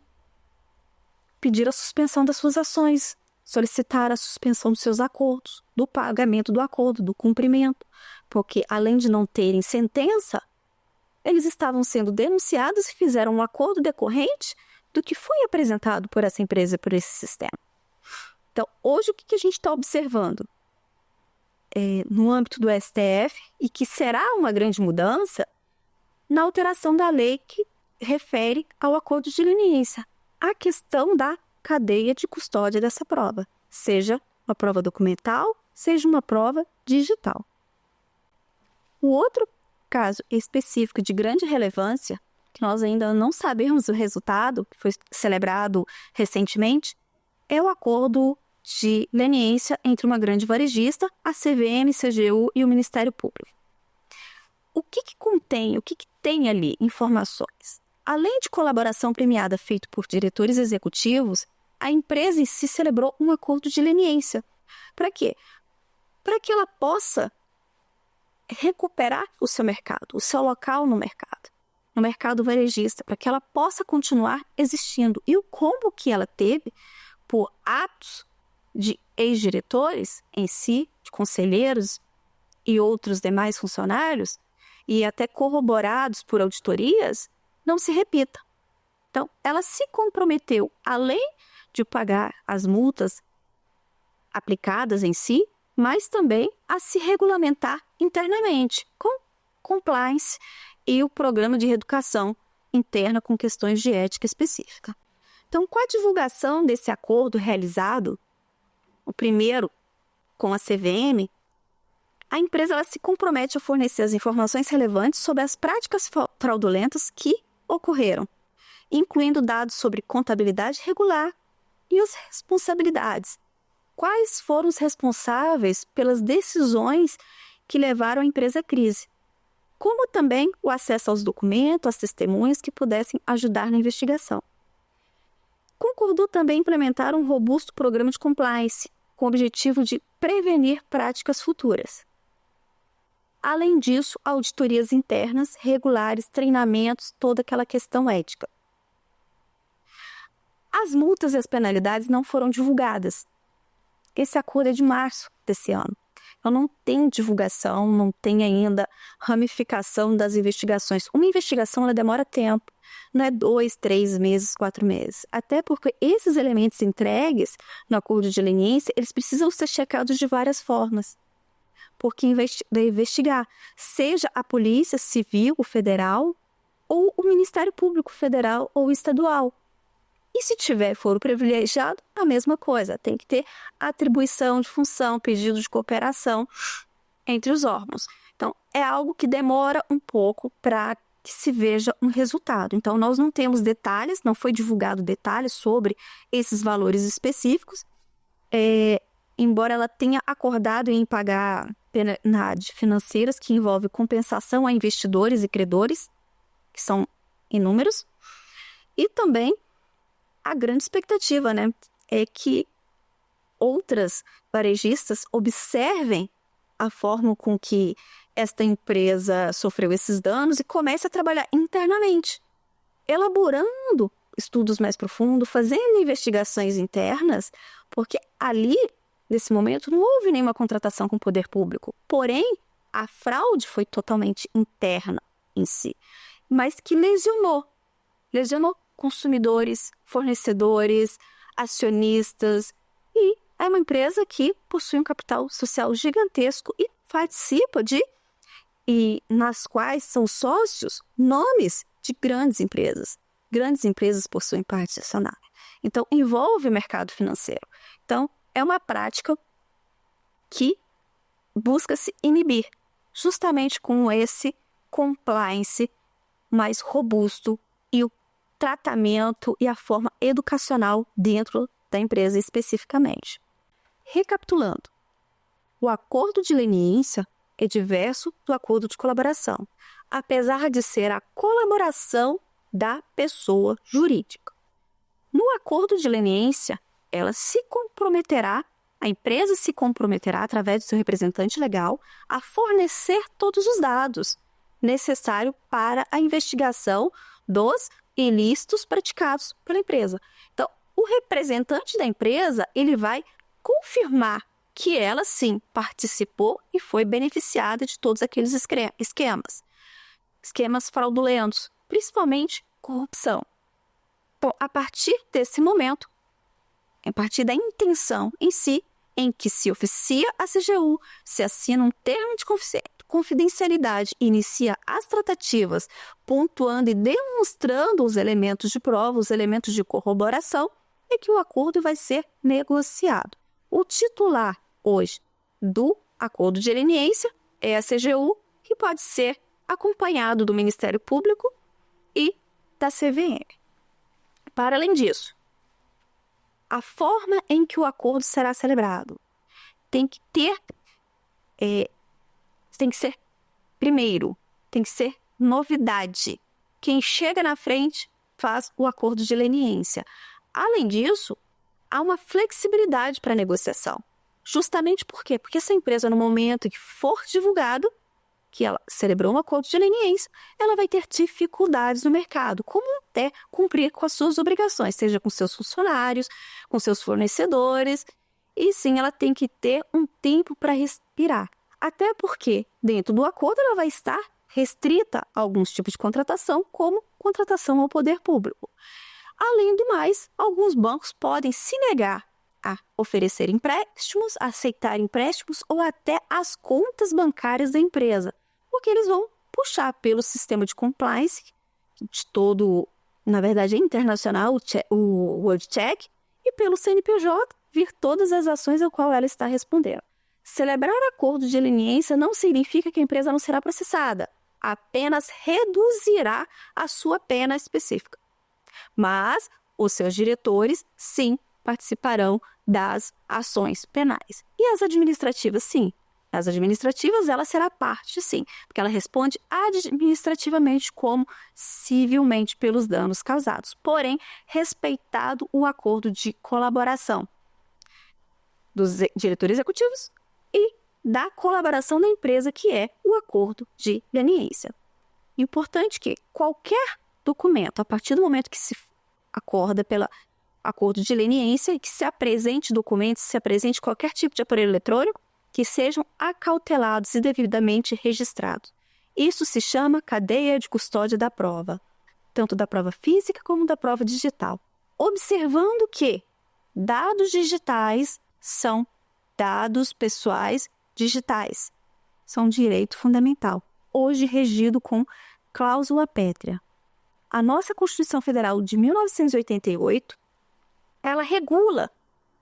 pediram a suspensão das suas ações, solicitaram a suspensão dos seus acordos, do pagamento do acordo, do cumprimento, porque além de não terem sentença, eles estavam sendo denunciados e fizeram um acordo decorrente do que foi apresentado por essa empresa, por esse sistema. Então, hoje o que a gente está observando? No âmbito do STF, e que será uma grande mudança na alteração da lei que refere ao acordo de leniência, a questão da cadeia de custódia dessa prova, seja uma prova documental, seja uma prova digital. O outro caso específico de grande relevância, que nós ainda não sabemos o resultado, que foi celebrado recentemente, é o acordo de leniência entre uma grande varejista, a CVM, CGU e o Ministério Público. O que contém, o que tem ali? Informações. Além de colaboração premiada feita por diretores executivos, a empresa em si celebrou um acordo de leniência. Para quê? Para que ela possa recuperar o seu mercado, o seu local no mercado varejista, para que ela possa continuar existindo. E o combo que ela teve por atos de ex-diretores em si, de conselheiros e outros demais funcionários, e até corroborados por auditorias, não se repita. Então, ela se comprometeu, além de pagar as multas aplicadas em si, mas também a se regulamentar internamente, com compliance e o programa de reeducação interna com questões de ética específica. Então, com a divulgação desse acordo realizado, o primeiro com a CVM, a empresa ela se compromete a fornecer as informações relevantes sobre as práticas fraudulentas que ocorreram, incluindo dados sobre contabilidade regular e as responsabilidades. Quais foram os responsáveis pelas decisões que levaram a empresa à crise, como também o acesso aos documentos, às testemunhas que pudessem ajudar na investigação. Concordou também implementar um robusto programa de compliance, com o objetivo de prevenir práticas futuras. Além disso, auditorias internas, regulares, treinamentos, toda aquela questão ética. As multas e as penalidades não foram divulgadas. Esse acordo é de março desse ano. Então, não tem divulgação, não tem ainda ramificação das investigações. Uma investigação ela demora tempo, não é 2, 3 meses, 4 meses. Até porque esses elementos entregues no acordo de leniência, eles precisam ser checados de várias formas. Porque investigar, seja a Polícia Civil Federal ou o Ministério Público Federal ou estadual. E se tiver foro privilegiado, a mesma coisa. Tem que ter atribuição de função, pedido de cooperação entre os órgãos. Então, é algo que demora um pouco para que se veja um resultado. Então, nós não temos detalhes, não foi divulgado detalhes sobre esses valores específicos. Embora ela tenha acordado em pagar penalidades financeiras que envolvem compensação a investidores e credores, que são inúmeros, e também a grande expectativa, né, é que outras varejistas observem a forma com que esta empresa sofreu esses danos e comece a trabalhar internamente, elaborando estudos mais profundos, fazendo investigações internas, porque ali, nesse momento, não houve nenhuma contratação com o poder público. Porém, a fraude foi totalmente interna em si, mas que lesionou consumidores, fornecedores, acionistas, e é uma empresa que possui um capital social gigantesco e participa e nas quais são sócios nomes de grandes empresas. Grandes empresas possuem parte acionária. Então, envolve o mercado financeiro. Então, é uma prática que busca se inibir, justamente com esse compliance mais robusto e o tratamento e a forma educacional dentro da empresa especificamente. Recapitulando, o acordo de leniência é diverso do acordo de colaboração, apesar de ser a colaboração da pessoa jurídica. No acordo de leniência, a empresa se comprometerá através do seu representante legal a fornecer todos os dados necessários para a investigação dos ilícitos praticados pela empresa. Então, o representante da empresa, ele vai confirmar que ela, sim, participou e foi beneficiada de todos aqueles esquemas fraudulentos, principalmente corrupção. Então, a partir desse momento, a partir da intenção em si, em que se oficia a CGU, se assina um termo de confidencialidade e inicia as tratativas, pontuando e demonstrando os elementos de prova, os elementos de corroboração, é que o acordo vai ser negociado. O titular, hoje, do acordo de leniência é a CGU, que pode ser acompanhado do Ministério Público e da CVM. Para além disso, a forma em que o acordo será celebrado tem que ser novidade. Quem chega na frente faz o acordo de leniência. Além disso, há uma flexibilidade para a negociação. Justamente por quê? Porque essa empresa, no momento que for divulgado que ela celebrou um acordo de leniência, ela vai ter dificuldades no mercado, como até cumprir com as suas obrigações, seja com seus funcionários, com seus fornecedores, e sim, ela tem que ter um tempo para respirar. Até porque, dentro do acordo, ela vai estar restrita a alguns tipos de contratação, como contratação ao poder público. Além do mais, alguns bancos podem se negar a oferecer empréstimos, a aceitar empréstimos ou até as contas bancárias da empresa, porque eles vão puxar pelo sistema de compliance, de todo, na verdade, é internacional, o World Check, e pelo CNPJ, vir todas as ações ao qual ela está respondendo. Celebrar acordo de leniência não significa que a empresa não será processada, apenas reduzirá a sua pena específica. Mas os seus diretores, sim, participarão das ações penais. E as administrativas, sim. As administrativas, ela será parte, sim, porque ela responde administrativamente como civilmente pelos danos causados. Porém, respeitado o acordo de colaboração dos diretores executivos e da colaboração da empresa, que é o acordo de leniência. Importante que qualquer documento, a partir do momento que se acorda pelo acordo de leniência, e que se apresente documentos, se apresente qualquer tipo de aparelho eletrônico, que sejam acautelados e devidamente registrados. Isso se chama cadeia de custódia da prova, tanto da prova física como da prova digital. Observando que dados digitais são dados pessoais digitais, são direito fundamental, hoje regido com cláusula pétrea. A nossa Constituição Federal de 1988, ela regula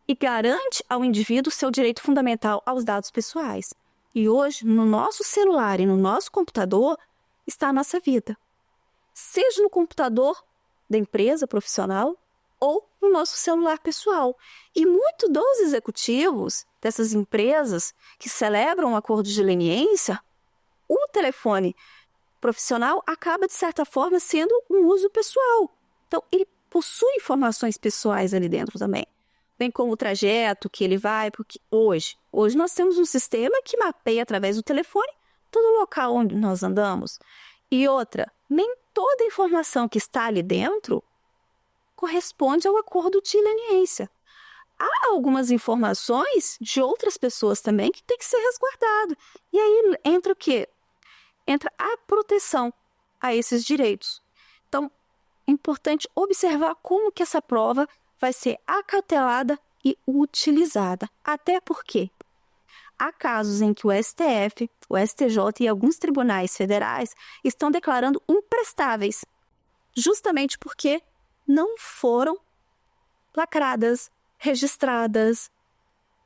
e garante ao indivíduo seu direito fundamental aos dados pessoais. E hoje, no nosso celular e no nosso computador, está a nossa vida. Seja no computador da empresa profissional ou no nosso celular pessoal. E muitos dos executivos dessas empresas que celebram um acordo de leniência, o telefone profissional acaba, de certa forma, sendo um uso pessoal. Então, ele possui informações pessoais ali dentro também. Bem como o trajeto que ele vai, porque hoje nós temos um sistema que mapeia através do telefone todo o local onde nós andamos. E outra, nem toda a informação que está ali dentro corresponde ao acordo de leniência. Há algumas informações de outras pessoas também que tem que ser resguardado. E aí entra o quê? Entra a proteção a esses direitos. Então, é importante observar como que essa prova vai ser acautelada e utilizada. Até porque há casos em que o STF, o STJ e alguns tribunais federais estão declarando imprestáveis, justamente porque não foram lacradas, registradas,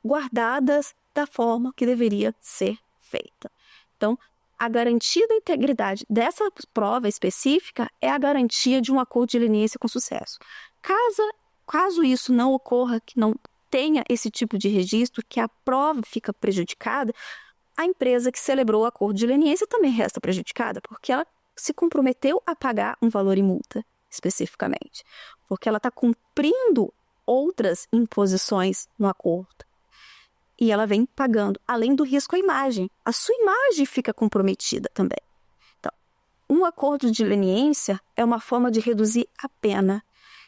guardadas da forma que deveria ser feita. Então, a garantia da integridade dessa prova específica é a garantia de um acordo de leniência com sucesso. Caso isso não ocorra, que não tenha esse tipo de registro, que a prova fica prejudicada, a empresa que celebrou o acordo de leniência também resta prejudicada, porque ela se comprometeu a pagar um valor em multa, especificamente, porque ela está cumprindo outras imposições no acordo. E ela vem pagando, além do risco à imagem. A sua imagem fica comprometida também. Então, um acordo de leniência é uma forma de reduzir a pena,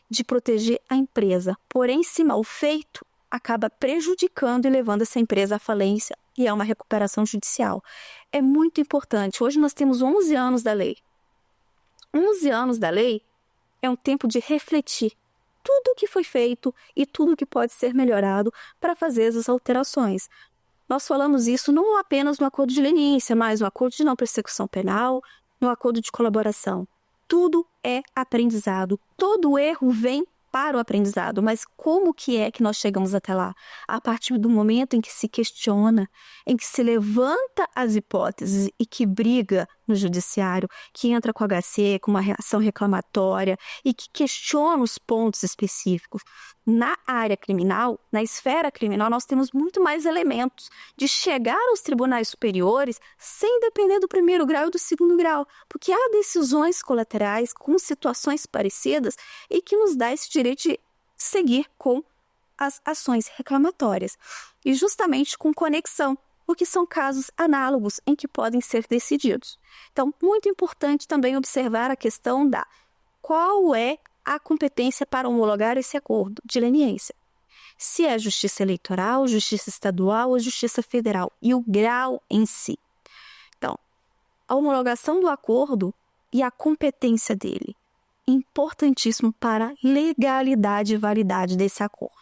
de proteger a empresa. Porém, se mal feito, acaba prejudicando e levando essa empresa à falência e a uma recuperação judicial. É muito importante. Hoje nós temos 11 anos da lei. 11 anos da lei é um tempo de refletir tudo o que foi feito e tudo o que pode ser melhorado para fazer essas alterações. Nós falamos isso não apenas no acordo de leniência, mas no acordo de não persecução penal, no acordo de colaboração. Tudo é aprendizado. Todo erro vem para o aprendizado, mas como que é que nós chegamos até lá? A partir do momento em que se questiona, em que se levanta as hipóteses e que briga no judiciário, que entra com HC, com uma ação reclamatória e que questiona os pontos específicos. Na área criminal, na esfera criminal, nós temos muito mais elementos de chegar aos tribunais superiores sem depender do primeiro grau e do segundo grau, porque há decisões colaterais com situações parecidas e que nos dá esse direito de seguir com as ações reclamatórias e justamente com conexão, porque são casos análogos em que podem ser decididos. Então, muito importante também observar a questão da qual é a competência para homologar esse acordo de leniência. Se é justiça eleitoral, justiça estadual ou justiça federal e o grau em si. Então, a homologação do acordo e a competência dele, importantíssimo para a legalidade e validade desse acordo.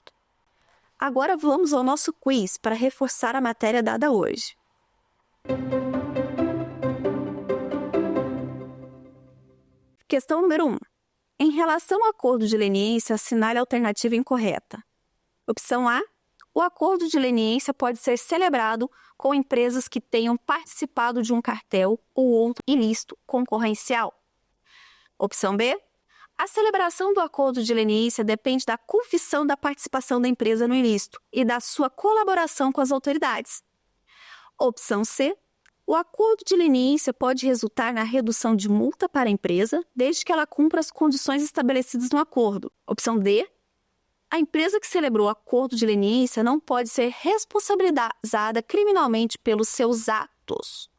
Agora vamos ao nosso quiz para reforçar a matéria dada hoje. Questão número 1. Em relação ao acordo de leniência, assinale a alternativa incorreta. Opção A. O acordo de leniência pode ser celebrado com empresas que tenham participado de um cartel ou outro ilícito concorrencial. Opção B. A celebração do acordo de leniência depende da confissão da participação da empresa no ilícito e da sua colaboração com as autoridades. Opção C. O acordo de leniência pode resultar na redução de multa para a empresa, desde que ela cumpra as condições estabelecidas no acordo. Opção D. A empresa que celebrou o acordo de leniência não pode ser responsabilizada criminalmente pelos seus atos.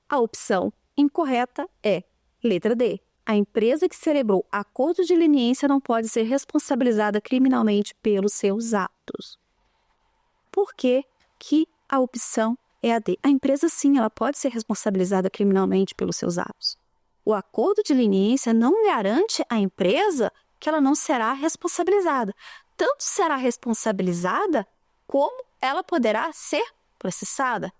A opção incorreta é letra D. A empresa que celebrou acordo de leniência não pode ser responsabilizada criminalmente pelos seus atos. Por que a opção é a D? A empresa, sim, ela pode ser responsabilizada criminalmente pelos seus atos. O acordo de leniência não garante à empresa que ela não será responsabilizada. Tanto será responsabilizada, como ela poderá ser processada.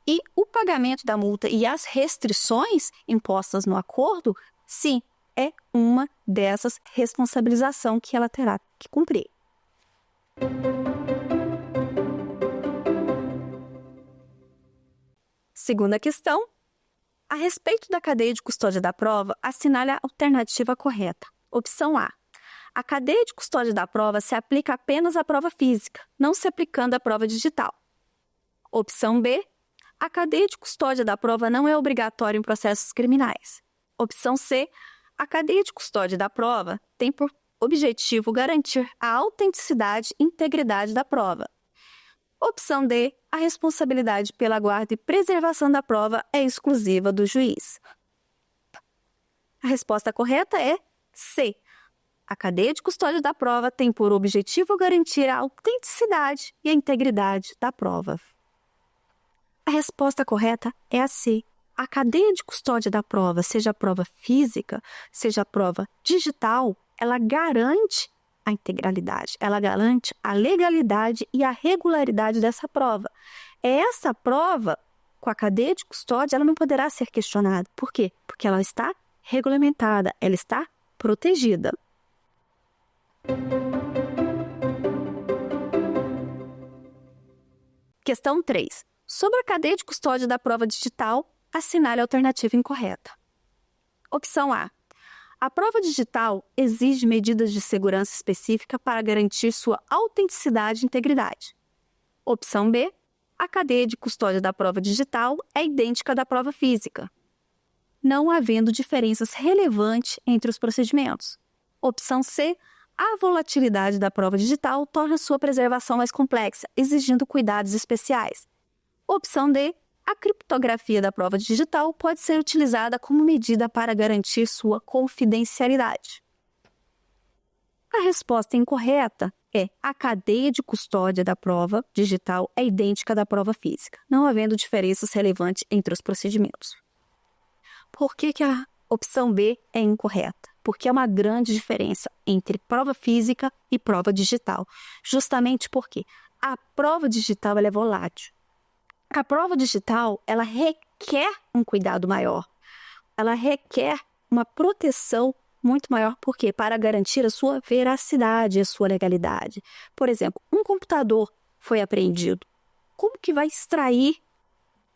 E o pagamento da multa e as restrições impostas no acordo, sim, é uma dessas responsabilizações que ela terá que cumprir. Segunda questão. A respeito da cadeia de custódia da prova, assinale a alternativa correta. Opção A. A cadeia de custódia da prova se aplica apenas à prova física, não se aplicando à prova digital. Opção B. A cadeia de custódia da prova não é obrigatória em processos criminais. Opção C. A cadeia de custódia da prova tem por objetivo garantir a autenticidade e integridade da prova. Opção D. A responsabilidade pela guarda e preservação da prova é exclusiva do juiz. A resposta correta é C. A cadeia de custódia da prova tem por objetivo garantir a autenticidade e a integridade da prova. A resposta correta é a C. A cadeia de custódia da prova, seja a prova física, seja a prova digital, ela garante a integralidade, ela garante a legalidade e a regularidade dessa prova. Essa prova, com a cadeia de custódia, ela não poderá ser questionada. Por quê? Porque ela está regulamentada, ela está protegida. Questão 3. Sobre a cadeia de custódia da prova digital, assinale a alternativa incorreta. Opção A. A prova digital exige medidas de segurança específica para garantir sua autenticidade e integridade. Opção B. A cadeia de custódia da prova digital é idêntica à da prova física, não havendo diferenças relevantes entre os procedimentos. Opção C. A volatilidade da prova digital torna sua preservação mais complexa, exigindo cuidados especiais. Opção D. A criptografia da prova digital pode ser utilizada como medida para garantir sua confidencialidade. A resposta incorreta é: a cadeia de custódia da prova digital é idêntica à da prova física, não havendo diferenças relevantes entre os procedimentos. Por que a opção B é incorreta? Porque há uma grande diferença entre prova física e prova digital, justamente porque a prova digital ela é volátil. A prova digital, ela requer um cuidado maior. Ela requer uma proteção muito maior. Por quê? Para garantir a sua veracidade, a sua legalidade. Por exemplo, um computador foi apreendido. Como que vai extrair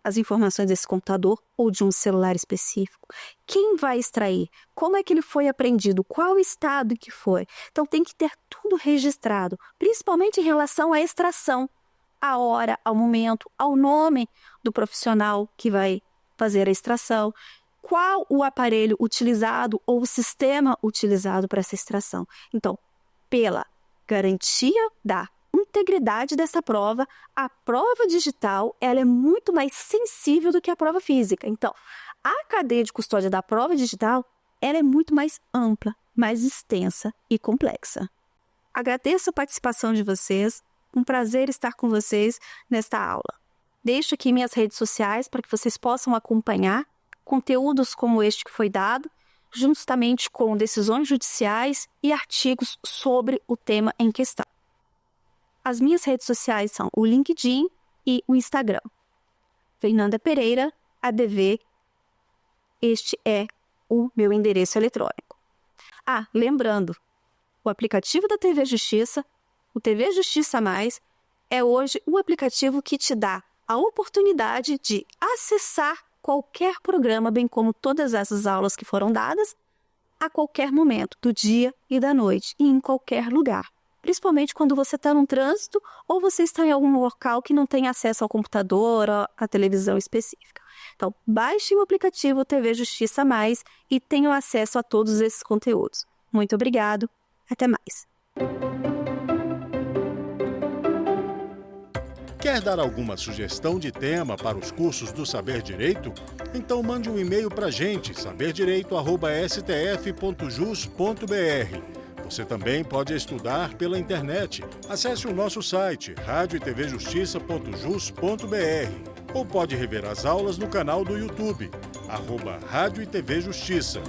as informações desse computador ou de um celular específico? Quem vai extrair? Como é que ele foi apreendido? Qual o estado que foi? Então, tem que ter tudo registrado, principalmente em relação à extração. A hora, ao momento, ao nome do profissional que vai fazer a extração, qual o aparelho utilizado ou o sistema utilizado para essa extração. Então, pela garantia da integridade dessa prova, a prova digital ela é muito mais sensível do que a prova física. Então, a cadeia de custódia da prova digital ela é muito mais ampla, mais extensa e complexa. Agradeço a participação de vocês. Um prazer estar com vocês nesta aula. Deixo aqui minhas redes sociais para que vocês possam acompanhar conteúdos como este que foi dado, justamente com decisões judiciais e artigos sobre o tema em questão. As minhas redes sociais são o LinkedIn e o Instagram. Fernanda Pereira, ADV. Este é o meu endereço eletrônico. Lembrando, o aplicativo da TV Justiça, o TV Justiça Mais, é hoje o aplicativo que te dá a oportunidade de acessar qualquer programa, bem como todas essas aulas que foram dadas, a qualquer momento do dia e da noite e em qualquer lugar. Principalmente quando você está num trânsito ou você está em algum local que não tem acesso ao computador ou à televisão específica. Então, baixe o aplicativo TV Justiça Mais e tenha acesso a todos esses conteúdos. Muito obrigado. Até mais. Quer dar alguma sugestão de tema para os cursos do Saber Direito? Então mande um e-mail para a gente, saberdireito@stf.jus.br. Você também pode estudar pela internet. Acesse o nosso site radioetvjustiça.jus.br ou pode rever as aulas no canal do YouTube, @Rádio e TV Justiça.